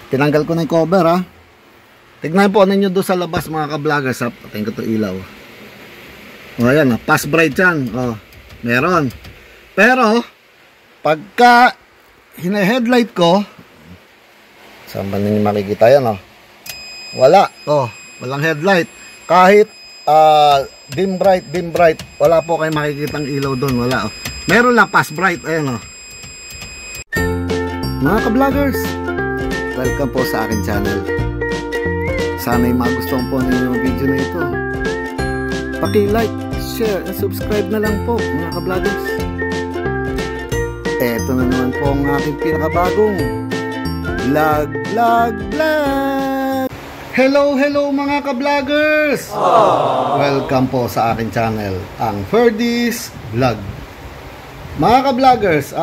Tinanggal ko na yung cover ha. Tignan po ninyo doon sa labas mga ka-vloggers ha. Patayin ko ito ilaw. O ayan, pass bright yan. O, meron. Pero pagka hine-headlight ko, saan ba ninyo makikita yan o? Wala. O, walang headlight. Kahit dim bright, wala po kayo makikitang ilaw doon. Wala o. Meron lang pass bright. Ayan o. Mga ka-vloggers, welcome po sa akin channel. Sana'y magustuhan po ninyo yung video na ito. Paki-like, share, and subscribe na lang po mga ka-vloggers. Eto na naman po ang aking pinakabagong vlog. Hello mga ka-vloggers! Welcome po sa akin channel, ang Ferdy's Vlog. Mga ka-vloggers,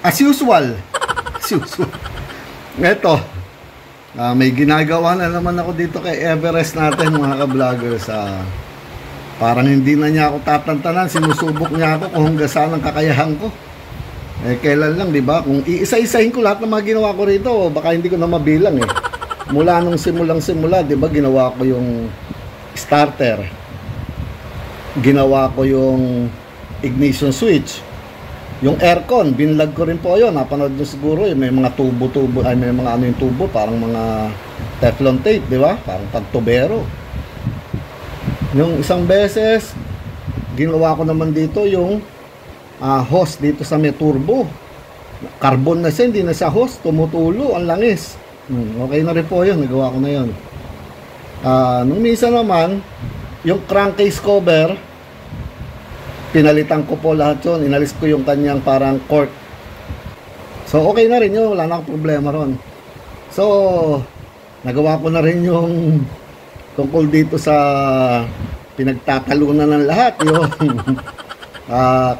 as usual, eto, may ginagawa na naman ako dito kay Everest natin mga ka-vloggers. Parang hindi na niya ako tatantanan, sinusubok niya ako kung hanggang saan ang kakayahan ko. Kailan lang, di ba? Kung iisa-isahin ko lahat ng mga ginawa ko rito, baka hindi ko na mabilang eh. Mula nung simula, di ba, ginawa ko yung starter, ginawa ko yung ignition switch, yung aircon, binlag ko rin po yun. Napanood nyo siguro, may mga tubo-tubo, ay may mga ano yung tubo, parang mga Teflon tape, di ba? Parang pagtubero. Yung isang beses, ginawa ko naman dito yung hose dito sa may turbo. Carbon na siya, hindi na siya hose, tumutulo, ang langis. Okay na rin po yun, nagawa ko na yun. Nung minsan naman, yung crankcase cover, pinalitan ko po lahat yun. Inalis ko yung kanyang parang cork. So okay na rin yun, wala na akong problema ron. So nagawa ko na rin yung tungkol dito sa pinagtatalunan ng lahat, yung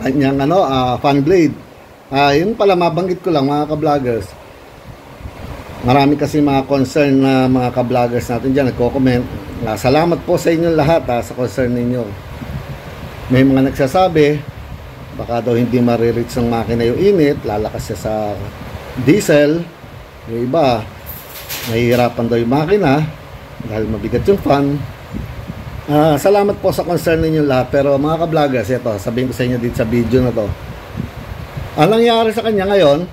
kanyang fan blade. Yun pala, mabanggit ko lang mga ka-vloggers. Marami kasi mga concern na mga ka-vloggers natin dyan nagko-comment. Salamat po sa inyo lahat sa concern ninyo. May mga nagsasabi baka daw hindi marireach ng makina yung init, lalakas siya sa diesel. Yung iba nahihirapan daw yung makina dahil mabigat yung fan. Salamat po sa concern ninyo lahat. Pero mga ka-vloggers, ito sabihin ko sa inyo dito sa video na to, ang nangyari sa kanya ngayon,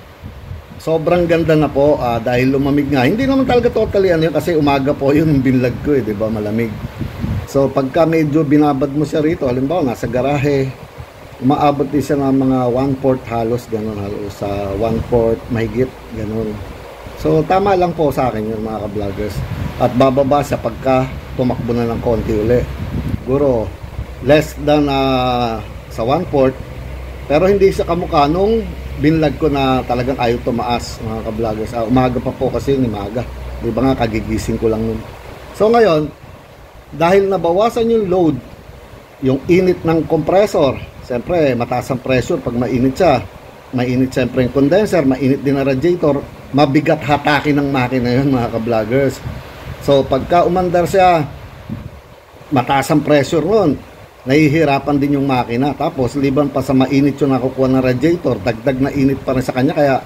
sobrang ganda na po dahil lumamig nga. Hindi naman talaga totally yun kasi umaga po yun yung binlag ko eh, diba, malamig. So pagka medyo binabad mo siya rito, halimbawa nasa garahe, umaabot din siya ng mga 1/4 halos, ganun, halos sa 1/4 mahigit, ganun. So tama lang po sa akin yun mga ka-vloggers. At bababa siya pagka tumakbo na ng konti uli. Siguro less than sa 1/4, pero hindi siya kamukha nung binlag ko na talagang ayaw tumaas mga ka-vloggers. Umaga pa po kasi yung umaga, di ba nga, kagigising ko lang nun. So ngayon, dahil nabawasan yung load, yung init ng compressor, siyempre mataas ang pressure pag mainit siya. Mainit siyempre yung condenser, mainit din ang radiator, mabigat hatakin ng makina yun mga ka-vloggers. So pagka umandar siya, mataas ang pressure nun, nahihirapan din yung makina. Tapos liban pa sa mainit yung nakukuha ng radiator, dagdag na init pa rin sa kanya. Kaya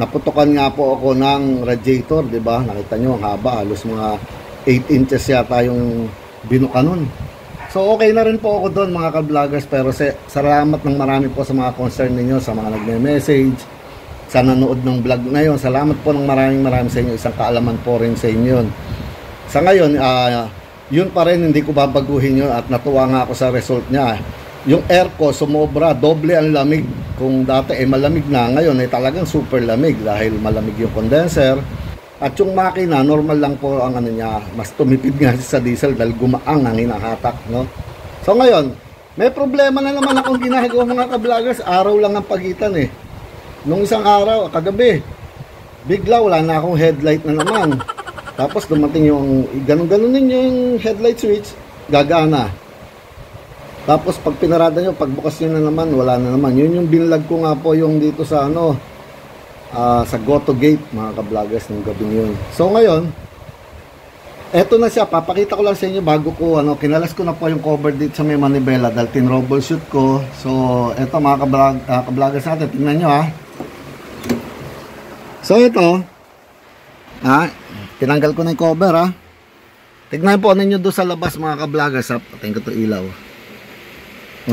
naputukan nga po ako ng radiator, di ba? Nakita nyo ang haba, halos mga 8 inches yata yung binuka nun. So okay na rin po ako doon mga ka-vloggers. Pero salamat ng marami po sa mga concern ninyo, sa mga nagme-message, sa nanood ng vlog na yun. Salamat po ng maraming sa inyo. Isang kaalaman po rin sa inyo yun. Sa ngayon, yun pa rin, hindi ko babaguhin yun. At natuwa nga ako sa result niya. Yung air ko sumobra, doble ang lamig. Kung dati malamig na, ngayon talagang super lamig dahil malamig yung condenser. At yung makina, normal lang po ang niya, mas tumipid nga sa diesel dahil gumaang ang hinahatak, no? So ngayon, may problema na naman akong ginagawa mga ka-vloggers. Araw lang ang pagitan eh. Nung isang araw, kagabi, bigla wala na akong headlight na naman. Tapos dumating yung ganun-ganunin yung headlight switch, gagana. Tapos pag pinarada nyo, pagbukas nyo na naman, wala na naman. Yun yung binlag ko nga po yung dito sa sa Goto Gate mga ka-vloggers ng gabi yun. So ngayon, eto na siya, papakita ko lang sa inyo bago ko kinalas ko na po yung cover dito sa may manibela dahil tin-troubleshoot ko. So eto mga ka-vloggers natin, tingnan nyo So ito, tinanggal ko na yung cover Tignan po ninyo doon sa labas mga ka-vloggers Patayin ko ito ilaw.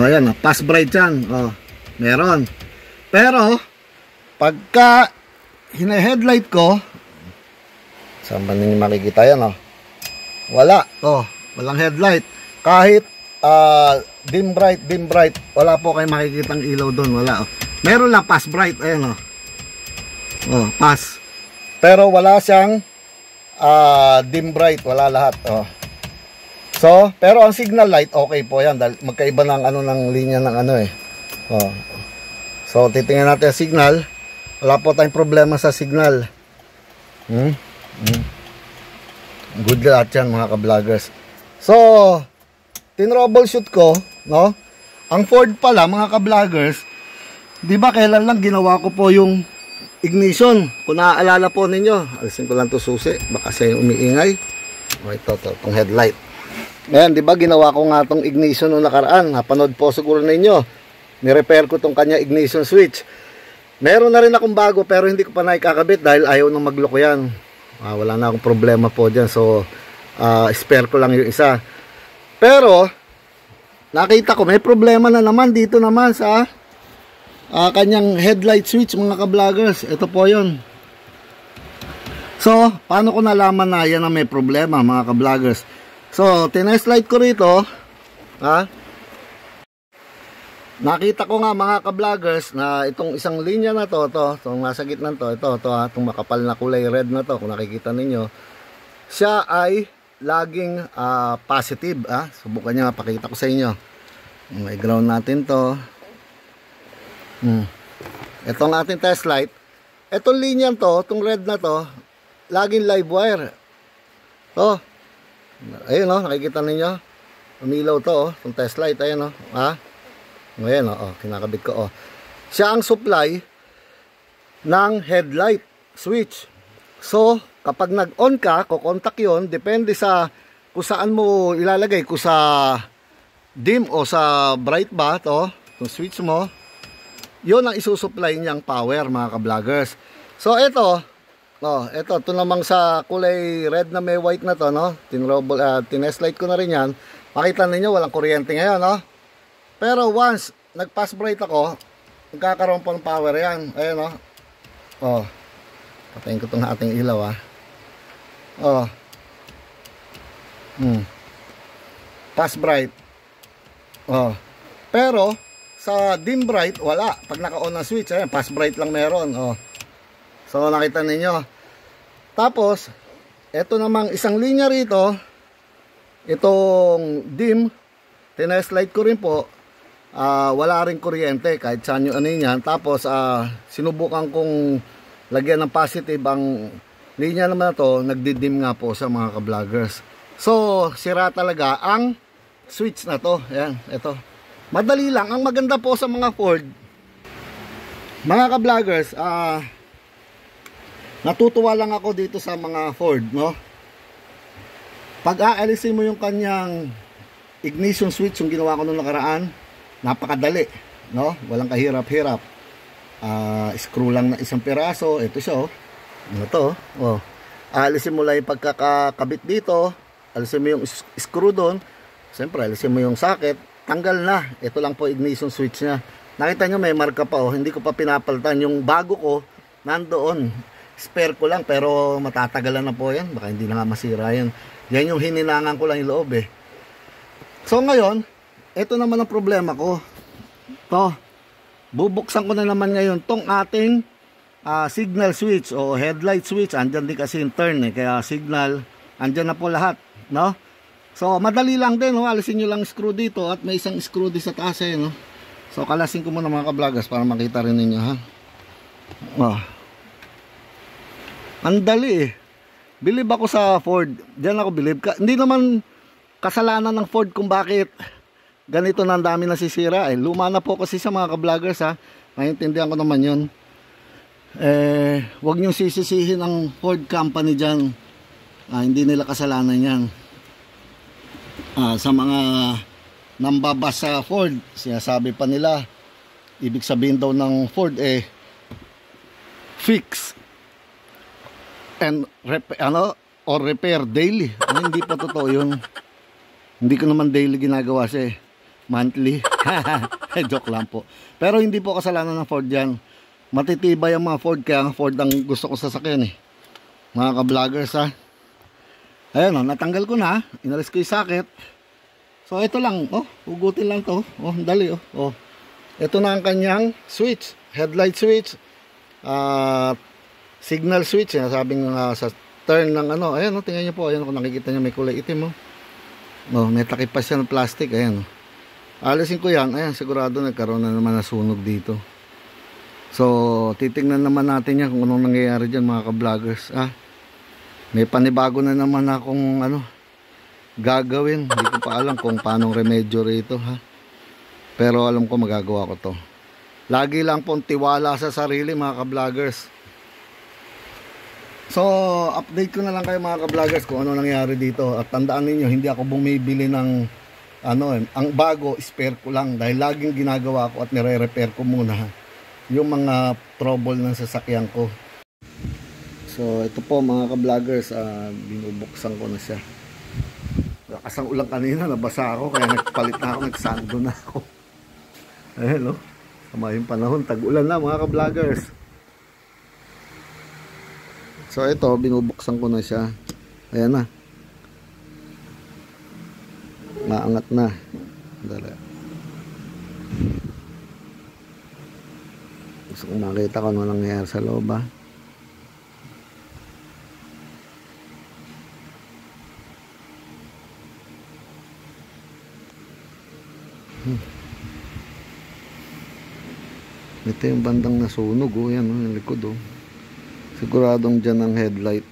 Ayan pass bright yan. Meron. Pero, pagka hine-headlight ko, saan ba ninyo makikita yan Wala. Walang headlight. Kahit dim bright, wala po kayo makikitang ilaw doon. Wala. Meron lang pass bright. Ayan pass. Pero wala siyang dim bright, wala lahat. So, pero ang signal light okay po 'yan dahil magkaiba ng ng linya ng So, titingnan natin ang signal. Wala po tayong problema sa signal. Good lahat 'yan mga ka-vloggers. So, tin-troubleshoot ko, Ang Ford pala mga ka-vloggers, 'di ba kailan lang ginawa ko po yung ignition? Kung naaalala po ninyo, alisin ko lang 'to susi, baka siya yung umiingay. Ito, itong headlight. Ayan, 'di ba ginawa ko nga tong ignition noong nakaraan. Napanood po siguro ninyo. Ni-repair ko tong kanya ignition switch. Meron na rin akong bago pero hindi ko pa naikakabit dahil ayaw nang magloko yan. Wala na akong problema po diyan. So, spare ko lang yung isa. Pero nakita ko may problema na naman dito naman sa kanyang headlight switch mga ka-vloggers. Ito po 'yon. So, paano ko nalaman na yan na may problema mga ka-vloggers? So, tinest light ko rito, nakita ko nga mga ka-vloggers na itong isang linya na itong nasa gitna itong makapal na kulay red na to, kung nakikita ninyo, siya ay laging positive. Subukan nyo, pakita ko sa inyo. May ground natin to. Itong ating test light, itong linya to, itong red na to, laging live wire. Ayun nakikita ninyo. Umilaw to itong test light, ayun Ngayon kinakabit ko Siya ang supply ng headlight switch. So, kapag nag-on ka, kukontak 'yon, depende sa kung saan mo ilalagay, kung sa dim o sa bright ba itong switch mo. 'Yon ang isusupply niyang power mga ka-vloggers. So, ito namang sa kulay red na may white na to, tinest light ko na rin yan. Makita ninyo, walang kuryente ngayon, Pero once, nag-pass bright ako, magkakaroon po ng power yan. Ayun, patayin ko itong ating ilaw, Pass bright. Pero, sa dim bright, wala. Pag naka-on ang switch, ayan, pass bright lang meron, So, nakita ninyo. Tapos, ito namang isang linya rito, itong dim, tinest light ko rin po, wala rin kuryente, kahit saan yung yan. Tapos, sinubukan kong lagyan ng positive ang linya naman na to, nagdidim nga po sa mga ka-vloggers. So, sira talaga ang switch na to. Ayan, ito. Madali lang. Ang maganda po sa mga Ford, mga ka-vloggers, natutuwa lang ako dito sa mga Ford, Pag aalisin mo yung kanyang ignition switch, yung ginawa ko nung nakaraan, napakadali, Walang kahirap-hirap. Screw lang na isang piraso, ito siya, Aalisin mo lang yung pagkakabit dito, alisin mo yung screw doon, siyempre alisin mo yung socket, tanggal na. Ito lang po ignition switch niya. Nakita nyo may marka pa, hindi ko pa pinapalitan. Yung bago ko, nandoon. Spare ko lang pero matatagalan na po yan, baka hindi na nga masira yan. Yan yung hininangan ko lang yung loob So ngayon, ito naman ang problema ko. Bubuksan ko na naman ngayon tong ating signal switch o headlight switch. Andyan din kasi yung turn kaya signal, andyan na po lahat, So madali lang din, alisin nyo lang screw dito at may isang screw din sa taas So kalasin ko muna mga ka-vloggers para makita rin ninyo Ang dali Bilib ako sa Ford. Diyan ako bilib. Hindi naman kasalanan ng Ford kung bakit ganito na ang dami nasisira. Luma na po kasi sa mga ka-vloggers Maintindihan ko naman yun. Huwag nyo sisisihin ang Ford company dyan. Hindi nila kasalanan yan. Sa mga nambabas sa Ford, sinasabi pa nila, ibig sabihin daw ng Ford fix. and or repair daily. Hindi pa totoo yun. Hindi ko naman daily ginagawa siya eh. Monthly. Joke lang po. Pero hindi po kasalanan ng Ford yan. Matitibay ang mga Ford, kaya ang Ford ang gusto ko sasakyan eh. Mga ka-vloggers ha. Ayan o, natanggal ko na. Inalis ko yung socket. So ito lang, hugutin lang to. Dali oh. Ito na ang kanyang switch. Headlight switch. Signal switch. Sabing sa turn ng ayan tingnan nyo po. Ayan kung nakikita nyo may kulay itim may takip pa siya ng plastic. Ayan alisin ko yan. Ayan sigurado nagkaroon na naman na sunog dito. So titingnan naman natin yan kung anong nangyayari dyan mga ka-vloggers. May panibago na naman akong gagawin. Hindi ko pa alam kung paano remedyo rito pero alam ko magagawa ko to. Lagi lang pong tiwala sa sarili mga ka-vloggers. So, update ko na lang kayo mga ka-vloggers kung ano nangyari dito. At tandaan ninyo, hindi ako bumibili ng ang bago, spare ko lang. Dahil laging ginagawa ko at nire-repair ko muna yung mga trouble ng sasakyan ko. So, ito po mga ka-vloggers, binubuksan ko na siya. Lakas ang ulan kanina, nabasa ako, kaya nagpalit na ako, nagsando na ako. Ayan sama yung panahon, tag-ulan na mga ka-vloggers. So ito, binubuksan ko na siya. Ayan na. Maangat na. Dali. Gusto kong makita ko ano nangyayari sa loob Ito yung bandang nasunog yan yung likod siguradong dyan ang headlight.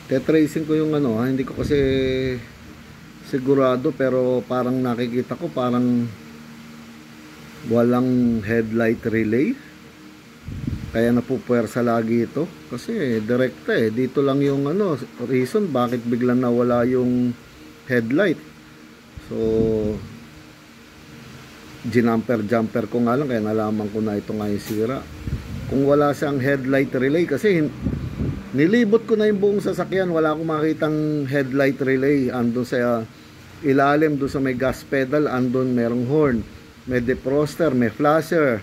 Tetracing ko yung hindi ko kasi sigurado pero parang nakikita ko parang walang headlight relay. Kaya napupuwersa lagi ito. Kasi direkta dito lang yung reason bakit biglang nawala yung headlight. So jumper ko nga lang kaya nalaman ko na ito nga yung sira. Kung wala siyang headlight relay kasi nilibot ko na yung buong sasakyan, wala akong makitang headlight relay. Andun sa ilalim, doon sa may gas pedal, andun merong horn, may defroster, may flasher.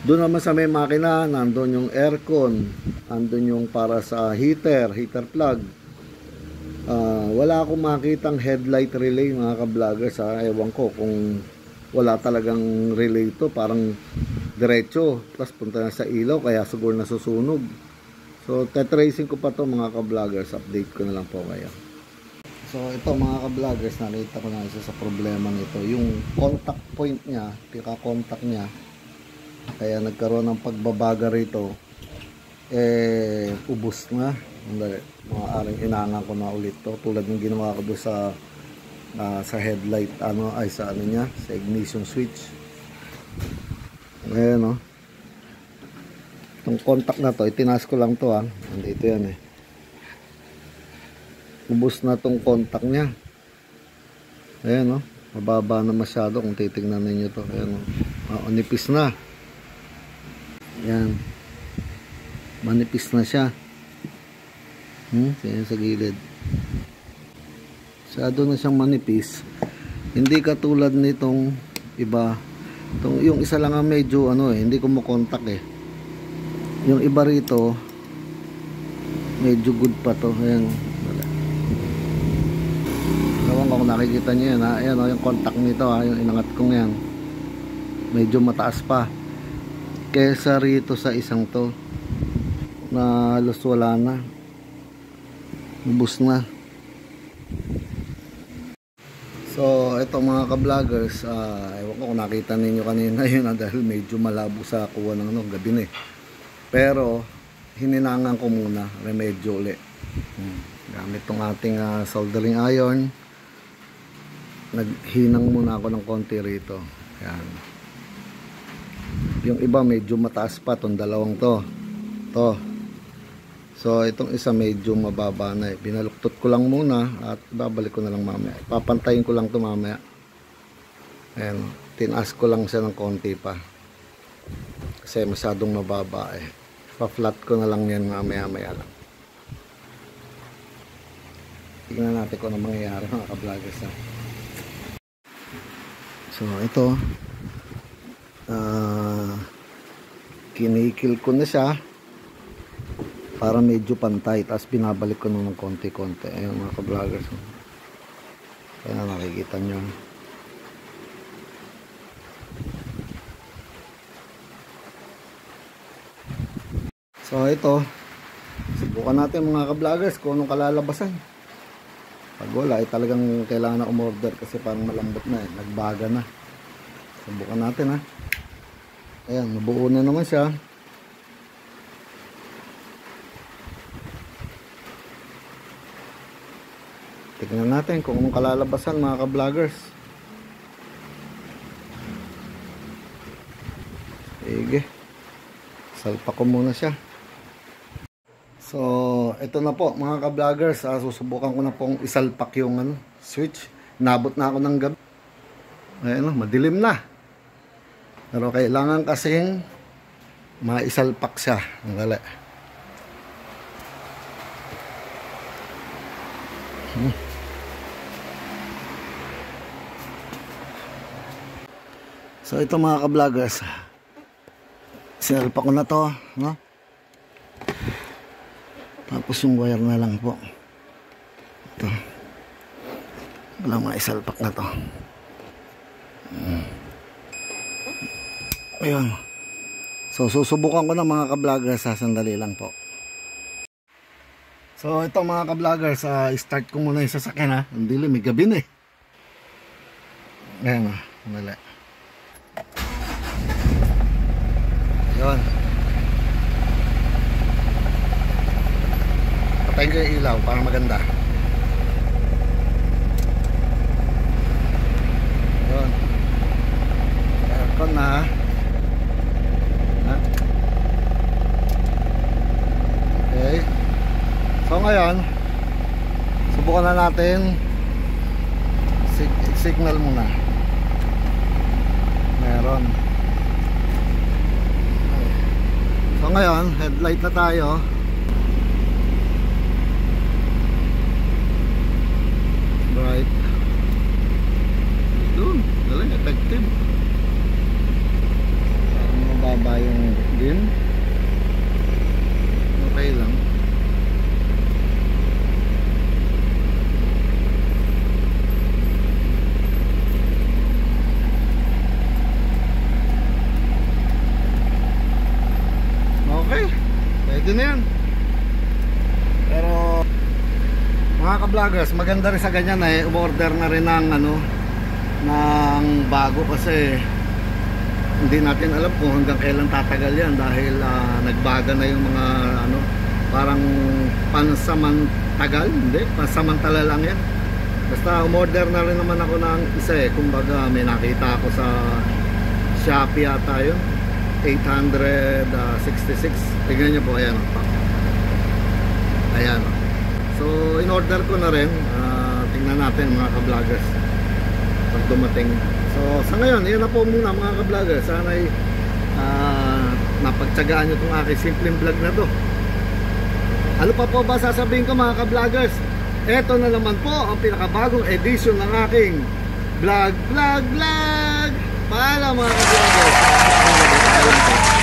Doon naman sa may makina, nandun yung aircon, andun yung para sa heater plug. Wala akong makitang headlight relay mga ka-vloggers ewan ko kung wala talagang relay to, parang diretso plus punta na sa ilaw kaya siguro nasusunog. So tetracing ko pa to mga ka-vloggers, update ko na lang po kayo. So ito mga ka-vloggers, nakita ko na isa sa problema nito, yung contact point niya, pika-contact niya, kaya nagkaroon ng pagbabaga rito ubos na. Mga aring inangan ko na ulit to tulad ng ginawa ko doon sa headlight sa niya, sa ignition switch. Ayan itong contact na to, itinaas ko lang to nandito yan ubos na tong contact nya. Ayan mababa na masyado kung titignan ninyo to. Ayan nipis na yan, manipis na siya. Ayan sa gilid masyado na siyang manipis, hindi katulad nitong iba. Yung isa lang ang medyo hindi ko makontak yung iba rito medyo good pa to. Ayan, ewan ko kung nakikita nyo yan ayan yung contact nito yung inangat kong yan medyo mataas pa kesa rito sa isang to na halos wala na, ubos na. So ito mga ka-vloggers, ewan ko kung nakita ninyo kanina yun dahil medyo malabo sa kuha ng gabi na pero hininangan ko muna remedyo ulit gamit tong ating soldering iron. Naghinang muna ako ng konti rito. Yan. Yung iba medyo mataas pa, tong dalawang to so itong isa medyo mababa na binaluktot ko lang muna at babalik ko na lang mamaya, papantayin ko lang to mamaya. Ayan, tinaas ko lang siya ng konti pa kasi masyadong mababa Pa-flat ko na lang yan mamaya-maya lang. Tingnan natin kung ano mangyayari mga ka-vloggers. So ito, kinikil ko na siya para medyo pantay, tapos binabalik ko na ng konti-konti. Ayun mga ka-vloggers, kaya nakikita nyo. So ito, subukan natin mga ka-vloggers kung anong kalalabasan. Pag wala, talagang kailangan na umorder kasi parang malambot na, nagbaga na. Subukan natin ha. Ayan, nabuo na naman siya. Tignan natin kung anong kalalabasan mga ka-vloggers. Sige, salpa ko muna siya. So, ito na po mga ka-vloggers, susubukan ko na pong isalpak yung switch. Nabot na ako ng gabi. Ayun, madilim na. Pero kailangan kasing maisalpak siya. Ang gali. So, ito mga ka-vloggers, sinalpak ko na to, no? Tapos yung wire na lang po. Ito. Walang maisalpak na to. Ayun. So susubukan ko na mga ka-vloggers, sandali lang po. So ito mga ka-vloggers, start ko muna yung sasakyan ha. Ang dilim, may gabi na eh. Ayan o, sandali. Ayun. Patayin ko yung ilaw para maganda. Ayun. Aircon na. Okay. So ngayon, subukan na natin signal muna. Meron. So ngayon, headlight na tayo. Right. Doon, galing effective. Mababa yung din. Okay lang. Okay, pwede na yan. Pero mga ka-vloggers, maganda rin sa ganyan eh, umorder na rin ng ng bago kasi hindi natin alam kung hanggang kailan tatagal yan dahil nagbaga na yung mga parang pansamantagal, hindi, pansamantala lang yan. Basta umorder na rin naman ako ng isa eh, kumbaga may nakita ako sa Shopee yata yun, 866. Tignan nyo po, ayan o. Ayan o. So in-order ko na rin. Tingnan natin mga ka-vloggers pag dumating. So sa ngayon, yun na po muna mga ka-vloggers. Sana'y napagtsagaan nyo itong aking simpleng vlog na to. Ano pa po ba sasabihin ko mga ka-vloggers? Eto na naman po ang pinakabagong edition ng aking vlog. Paalam mga ka-vloggers.